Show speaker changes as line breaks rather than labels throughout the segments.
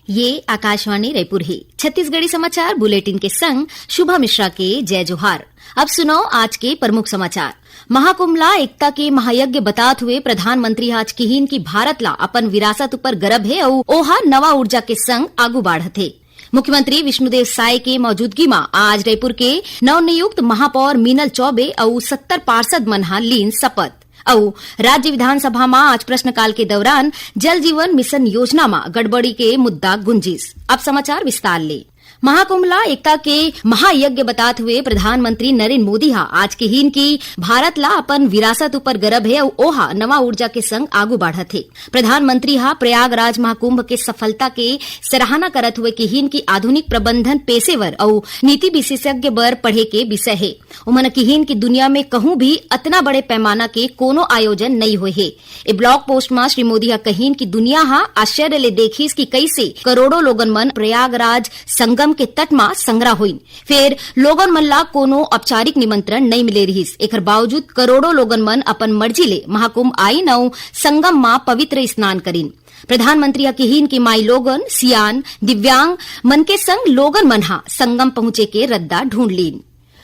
ये आकाशवाणी रायपुर है। छत्तीसगढ़ी समाचार बुलेटिन के संग शुभा मिश्रा के जय जोहार। अब सुनो आज के प्रमुख समाचार। महाकुंभला एकता के महायज्ञ बतात हुए प्रधानमंत्री आज कहिन की भारत ला अपन विरासत ऊपर गर्व है और ओहा नवा ऊर्जा के संग आगू बढ़त है। मुख्यमंत्री विष्णुदेव साय के मौजूदगी में आज रायपुर के नवनियुक्त महापौर मीनल चौबे और 70 पार्षद मन हा लीन शपथ। और राज्य विधानसभा में आज प्रश्नकाल के दौरान जल जीवन मिशन योजना में गड़बड़ी के मुद्दा गुंजिस। अब समाचार विस्तार ले। महाकुंभला एकता के महायज्ञ बतात हुए प्रधानमंत्री नरेंद्र मोदी हा आज कहिन की भारत ला अपन विरासत ऊपर गर्व है और ओहा नवा ऊर्जा के संग आगू बढ़त है। प्रधानमंत्री हा प्रयागराज महाकुंभ के सफलता के सराहना करत हुए कहिन की आधुनिक प्रबंधन पेशेवर और नीति विशेषज्ञ बर पढ़े के विषय है। उन्होंने कहिन की दुनिया में कहूं भी इतना बड़े पैमाना के कोनो आयोजन नहीं हुए है। ए ब्लॉग पोस्ट में श्री मोदी हा कहिन की दुनिया हा आश्चर्य ले देखिस की कैसे करोड़ों लोगन मन प्रयागराज संगम के तट में संग्रह हुई। फिर लोगन मन ला कोनो औपचारिक निमंत्रण नहीं मिले रहिस। एकर बावजूद करोड़ों लोगन मन अपन मर्जी ले महाकुंभ आईन और संगम में पवित्र स्नान करीन। प्रधानमंत्री कहिन की माई लोगन सियान दिव्यांग मन के संग लोगन मन हा संगम पहुंचे के रद्दा ढूंढ लीन।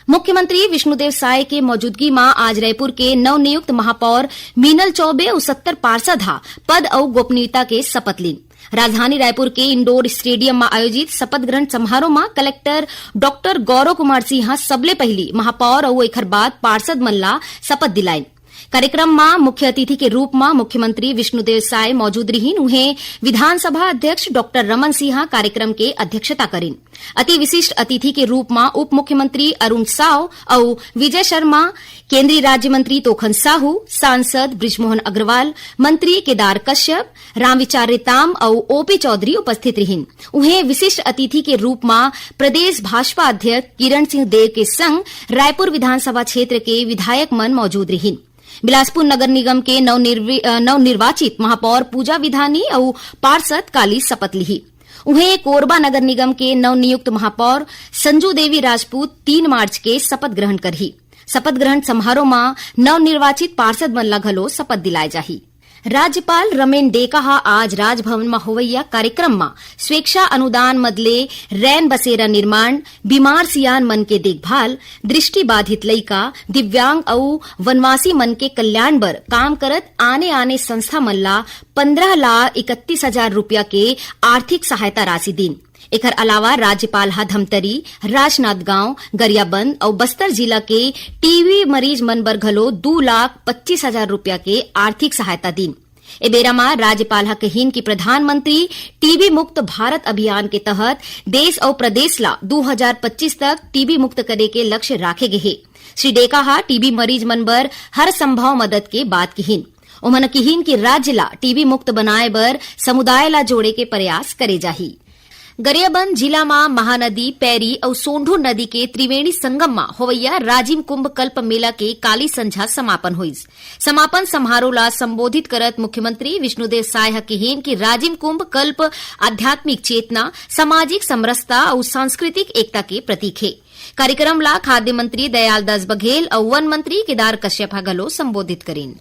मुख्यमंत्री विष्णुदेव साय के मौजूदगी में आज रायपुर के नवनियुक्त महापौर मीनल चौबे और 70 पार्षद हा पद और गोपनीयता के शपथ लीन। राजधानी रायपुर के इंडोर स्टेडियम में आयोजित शपथ ग्रहण समारोह में कलेक्टर डॉक्टर गौरव कुमार सिंह सबले पहली महापौर और एकर बाद पार्षद मन ला शपथ दिलाइन। कार्यक्रम में मुख्य अतिथि के रूप में मुख्यमंत्री विष्णुदेव साय मौजूद रहीन। उन्हें विधानसभा अध्यक्ष डॉक्टर रमन सिंह कार्यक्रम के अध्यक्षता करीन। अति विशिष्ट अतिथि के रूप में उप मुख्यमंत्री अरुण साव और विजय शर्मा, केंद्रीय राज्य मंत्री तोखन साहू, सांसद बृजमोहन अग्रवाल, मंत्री केदार कश्यप, रामविचार रेताम और ओपी चौधरी उपस्थित रहीन। उन्हें विशिष्ट अतिथि के रूप में प्रदेश भाजपा अध्यक्ष किरण सिंह देव के संग रायपुर विधानसभा क्षेत्र के विधायक मन मौजूद रहीन। बिलासपुर नगर निगम के नवनिर्वाचित महापौर पूजा विधानी और पार्षद काली शपथ ली। उन्हें कोरबा नगर निगम के नवनियुक्त महापौर संजू देवी राजपूत 3 मार्च के शपथ ग्रहण करही। शपथ ग्रहण समारोह में नवनिर्वाचित पार्षद मन ला घलो शपथ दिलाए जाही। राज्यपाल रमेन डेका आज राजभवन में होवैया कार्यक्रम में स्वेच्छा अनुदान मदले रैन बसेरा निर्माण, बीमार सियान मन के देखभाल, दृष्टि बाधित लइका, दिव्यांग और वनवासी मन के कल्याण बर काम करत आने संस्था मन ला 15,31,000 रुपया के आर्थिक सहायता राशि दीन। एकर अलावा राज्यपाल हा धमतरी, राजनांदगांव, गरियाबंद और बस्तर जिला के टीबी मरीज मन बर घलो 2,25,000 रुपया के आर्थिक सहायता दीन। ए बेरा में राज्यपाल हा कहिन की प्रधानमंत्री टीबी मुक्त भारत अभियान के तहत देश और प्रदेश ला 2025 तक टीबी मुक्त करे के लक्ष्य राखे गए है। श्री डेका हा टीबी मरीज मन बर हर संभव मदद के बात कहिन। उन्होंने कहिन की राज्य ला टीबी मुक्त बनाए बर समुदाय ला जोड़े के प्रयास करे जाही। गरियाबंद जिला में महानदी, पैरी और सोंढू नदी के त्रिवेणी संगम में होवैया राजिम कुंभ कल्प मेला के काली संझा समापन हुईस। समापन समारोह ला संबोधित करत मुख्यमंत्री विष्णुदेव साय कहिन की राजिम कुंभ कल्प आध्यात्मिक चेतना, सामाजिक समरसता और सांस्कृतिक एकता के प्रतीक है। कार्यक्रम ला खाद्य मंत्री दयाल दास बघेल और वन मंत्री केदार कश्यप घलो संबोधित करीन।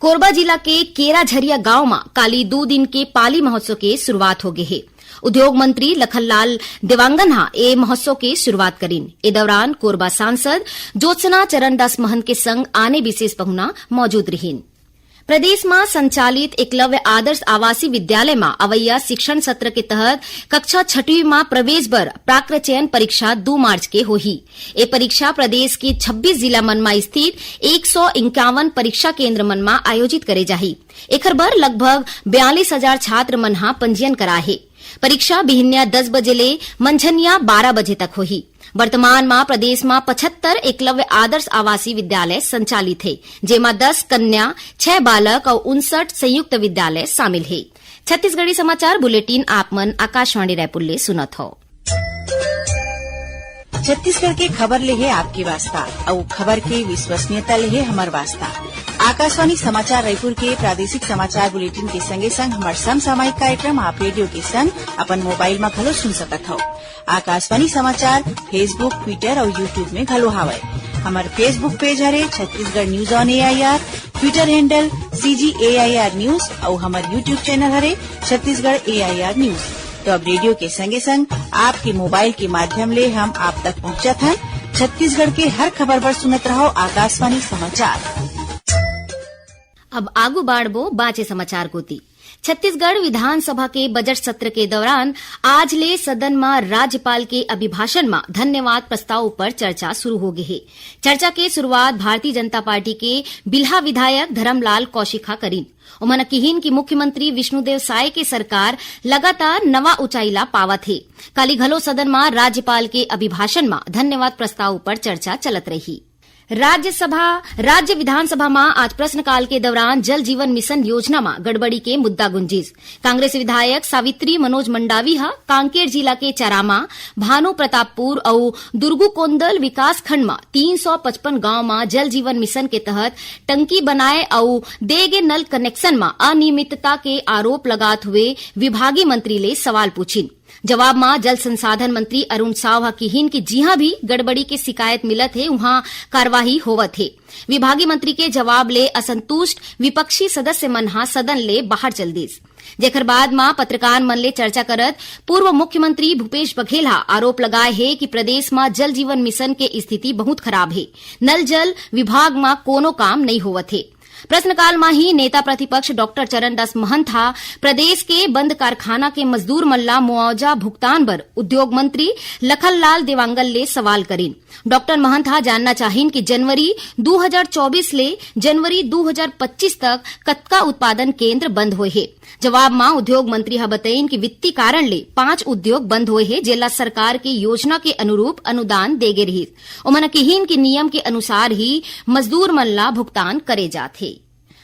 कोरबा जिला के केरा झरिया गांव में काली 2 दिन के पाली महोत्सव के शुरुआत हो गए है। उद्योग मंत्री लखनलाल देवांगन ए महोत्सव के शुरुआत करीन। ए दौरान कोरबा सांसद ज्योत्सना चरणदास महंत के संग आने विशेष पहुना मौजूद रहीन। प्रदेश में संचालित एकलव्य आदर्श आवासीय विद्यालय में अवैया शिक्षण सत्र के तहत कक्षा 6वीं में प्रवेश बर प्राक्र चयन परीक्षा 2 मार्च के होही। ए परीक्षा प्रदेश के 26 जिला मन में स्थित 151 परीक्षा केंद्र मन में आयोजित करे जाही। एकर बर लगभग 42,000 छात्र मन हा पंजीयन कराहे। परीक्षा बिहनिया 10 बजे ले मंझनिया 12 बजे तक होही। वर्तमान में प्रदेश में 75 एकलव्य आदर्श आवासीय विद्यालय संचालित है, जेमा 10 कन्या, 6 बालक और 59 संयुक्त विद्यालय शामिल है। छत्तीसगढ़ी समाचार बुलेटिन आप मन आकाशवाणी रायपुर ले सुनत हो।
छत्तीसगढ़ के खबर ले है आपकी वास्ता और खबर के विश्वसनीयता ले है हमार वास्ता। आकाशवाणी समाचार रायपुर के प्रादेशिक समाचार बुलेटिन के संगे संग हमार समसामयिक कार्यक्रम आप रेडियो के संग अपन मोबाइल में घलो सुन सकत हो। आकाशवाणी समाचार फेसबुक, ट्विटर और यूट्यूब में घलो हावय। हमार फेसबुक पेज हरे Chhattisgarh news on AIR, Twitter handle CGAIR news और हमार यूट्यूब चैनल हरे छत्तीसगढ़ AIR न्यूज। तो अब रेडियो के संगे संग आपके मोबाइल के माध्यम ले हम आप तक पहुँचत हन। छत्तीसगढ़ के हर खबर पर सुनत रहो आकाशवाणी समाचार।
अब आगू बाढ़बो बाँचे समाचार कोती। छत्तीसगढ़ विधानसभा के बजट सत्र के दौरान आज ले सदन में राज्यपाल के अभिभाषण में धन्यवाद प्रस्ताव पर चर्चा शुरू हो गई है। चर्चा के शुरुआत भारतीय जनता पार्टी के बिल्हा विधायक धर्मलाल कौशिक करीन। उन्होंने किहिन की मुख्यमंत्री विष्णुदेव साय के सरकार लगातार नवा ऊंचाईला पावत है। काली घलो सदन में राज्यपाल के अभिभाषण में धन्यवाद प्रस्ताव पर चर्चा चलत रही। राज्य विधानसभा में आज प्रश्नकाल के दौरान जल जीवन मिशन योजना में गड़बड़ी के मुद्दा गुंजिस। कांग्रेस विधायक सावित्री मनोज मंडावी कांकेर जिला के चरामा, भानु प्रतापपुर और दुर्गुकोंदल विकास खंड में 355 गांव में जल जीवन मिशन के तहत टंकी बनाए और देगे नल कनेक्शन में अनियमितता के आरोप लगात हुए विभागीय मंत्री ले सवाल पूछिन। जवाब में जल संसाधन मंत्री अरुण साव किहिन की जी भी गड़बड़ी के शिकायत मिलत है, वहां कार्यवाही होवत है। विभागीय मंत्री के जवाब ले असंतुष्ट विपक्षी सदस्य मन सदन ले बाहर चल दिस। जेकर बाद में पत्रकार मन ले चर्चा करत पूर्व मुख्यमंत्री भूपेश बघेल आरोप लगाए है कि प्रदेश में जल जीवन मिशन के स्थिति बहुत खराब है। नल जल विभाग में कोनो काम नहीं होवत है। प्रश्नकाल में ही नेता प्रतिपक्ष डॉक्टर चरणदास महंत प्रदेश के बंद कारखाना के मजदूर मल्ला मुआवजा भुगतान पर उद्योग मंत्री लखनलाल देवांगल ले सवाल करीन। डॉक्टर महंत जानना चाहिन कि जनवरी 2024 ले जनवरी 2025 तक कतका उत्पादन केंद्र बंद हुए है। जवाब में उद्योग मंत्री बताइन कि वित्तीय कारण ले 5 उद्योग बंद हुए है, जेला सरकार की योजना के अनुरूप अनुदान देगे रही। उन्होंने कहिन कि नियम के अनुसार ही मजदूर मल्ला भुगतान करे जाते।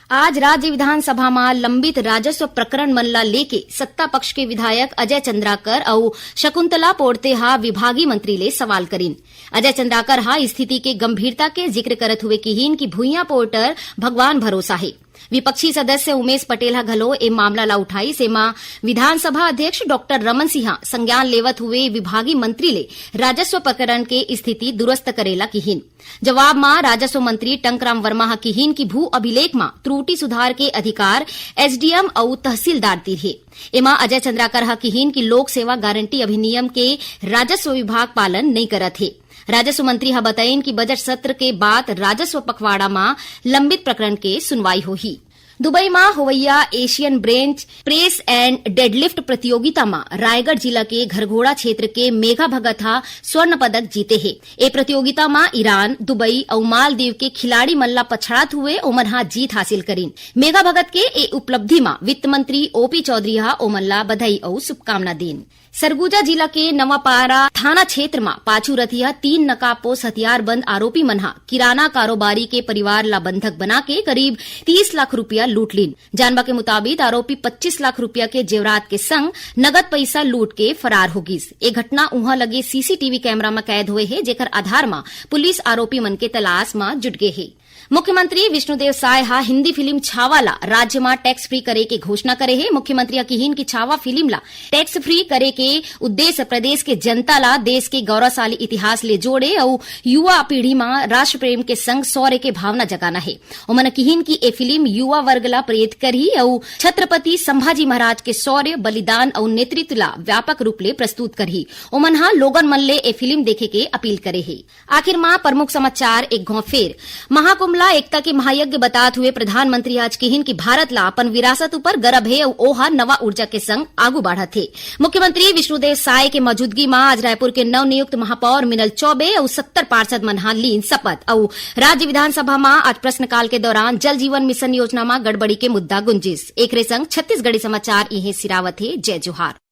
आज राज्य विधानसभा में लंबित राजस्व प्रकरण मल्ला लेके सत्ता पक्ष के विधायक अजय चंद्राकर और शकुंतला पोड़ते विभागीय मंत्री ले सवाल करीन। अजय चंद्राकर स्थिति के गंभीरता के जिक्र करत हुए किहिन की भुइयां पोर्टर भगवान भरोसा है। विपक्षी सदस्य उमेश पटेल घलो ए मामला ला उठाई। सेमा विधानसभा अध्यक्ष डॉक्टर रमन सिंह संज्ञान लेवत हुए विभागीय मंत्री ले राजस्व प्रकरण के स्थिति दुरुस्त करेला किहिन। जवाब में राजस्व मंत्री टंकराम वर्मा किहिन की भू अभिलेख में त्रुटि सुधार के अधिकार एसडीएम और तहसीलदार तिर है। एमा अजय चंद्राकर किहिन की लोक सेवा गारंटी अधिनियम के राजस्व विभाग पालन नहीं करत है। राजस्व मंत्री बताइन कि बजट सत्र के बाद राजस्व पखवाड़ा में लंबित प्रकरण के सुनवाई होही। दुबई में होवैया Asian bench press and deadlift प्रतियोगिता में रायगढ़ जिला के घरघोड़ा क्षेत्र के मेघा भगत स्वर्ण पदक जीते है। ए प्रतियोगिता में ईरान, दुबई और मालदीव के खिलाड़ी मल्ला पछड़ात हुए ओमन जीत हासिल करीन। मेघा भगत के ए उपलब्धि में वित्त मंत्री ओपी चौधरी ओमल्ला बधाई और शुभकामना देन। सरगुजा जिला के नवापारा थाना क्षेत्र में पाछू रथिया 3 नकाबपोश हथियारबंद आरोपी मनहा किराना कारोबारी के परिवार ला बंधक बना के करीब 30 लाख रुपया लूट लीन। जानवा के मुताबिक आरोपी 25 लाख रुपया के जेवरात के संग नगद पैसा लूट के फरार हो गिस। ये घटना उहाँ लगे सीसीटीवी कैमरा में कैद हुए है, जेकर आधार में पुलिस आरोपी मन के तलाश में जुट गए है। मुख्यमंत्री विष्णुदेव साय हिंदी फिल्म छावा ला राज्य में टैक्स फ्री करे के घोषणा करे है। मुख्यमंत्री किहिन की छावा फिल्म ला टैक्स फ्री करे के उद्देश्य प्रदेश के जनता ला देश के गौरवशाली इतिहास ले जोड़े और युवा पीढ़ी में राष्ट्र प्रेम के संग शौर्य के भावना जगाना है। उन्होंने किहिन की ए फिल्म युवा वर्ग ला प्रेरित करी और छत्रपति संभाजी महाराज के शौर्य, बलिदान और नेतृत्व ला व्यापक रूप ले प्रस्तुत करी। उमन लोगन मन ले ए फिल्म देखे के अपील करे है। आखिर में प्रमुख समाचार एक घौ फेर महाकुंभ एकता के महायज्ञ बताते हुए प्रधानमंत्री आज किहिन की भारत ला अपन विरासत ऊपर गर्व है और ओहा नवा ऊर्जा के संग आगू बढ़ा थे। मुख्यमंत्री विष्णुदेव साय के मौजूदगी में आज रायपुर के नवनियुक्त महापौर मिनल चौबे और 70 पार्षद मन लीन शपथ और राज्य विधानसभा में आज प्रश्नकाल के दौरान जल जीवन मिशन योजना में गड़बड़ी के मुद्दा गुंजिस। एक संग छत्तीसगढ़ी समाचार इहे सिरावत है। जय जोहार।